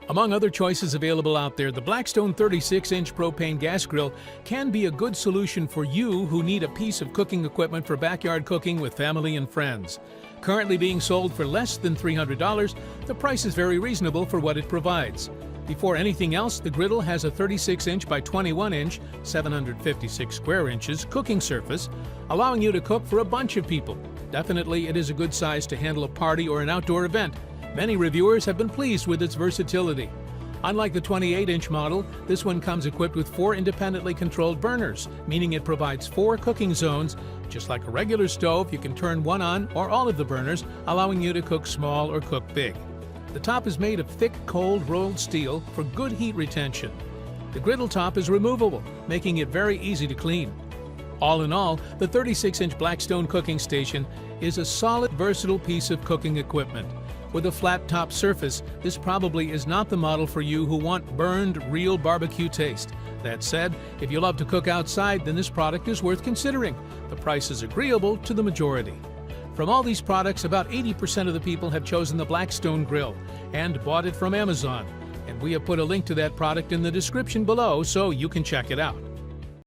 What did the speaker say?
Among other choices available out there, the Blackstone 36-inch propane gas grill can be a good solution for you who need a piece of cooking equipment for backyard cooking with family and friends. Currently being sold for less than $300, the price is very reasonable for what it provides. Before anything else, the griddle has a 36-inch by 21-inch, 756 square inches cooking surface, allowing you to cook for a bunch of people. Definitely, it is a good size to handle a party or an outdoor event. Many reviewers have been pleased with its versatility. Unlike the 28-inch model, this one comes equipped with 4 independently controlled burners, meaning it provides 4 cooking zones. Just like a regular stove, you can turn one on or all of the burners, allowing you to cook small or cook big. The top is made of thick, cold rolled steel for good heat retention. The griddle top is removable, making it very easy to clean. All in all, the 36-inch Blackstone cooking station is a solid, versatile piece of cooking equipment. With a flat-top surface, this probably is not the model for you who want burned, real barbecue taste. That said, if you love to cook outside, then this product is worth considering. The price is agreeable to the majority. From all these products, about 80% of the people have chosen the Blackstone grill and bought it from Amazon. And we have put a link to that product in the description below so you can check it out.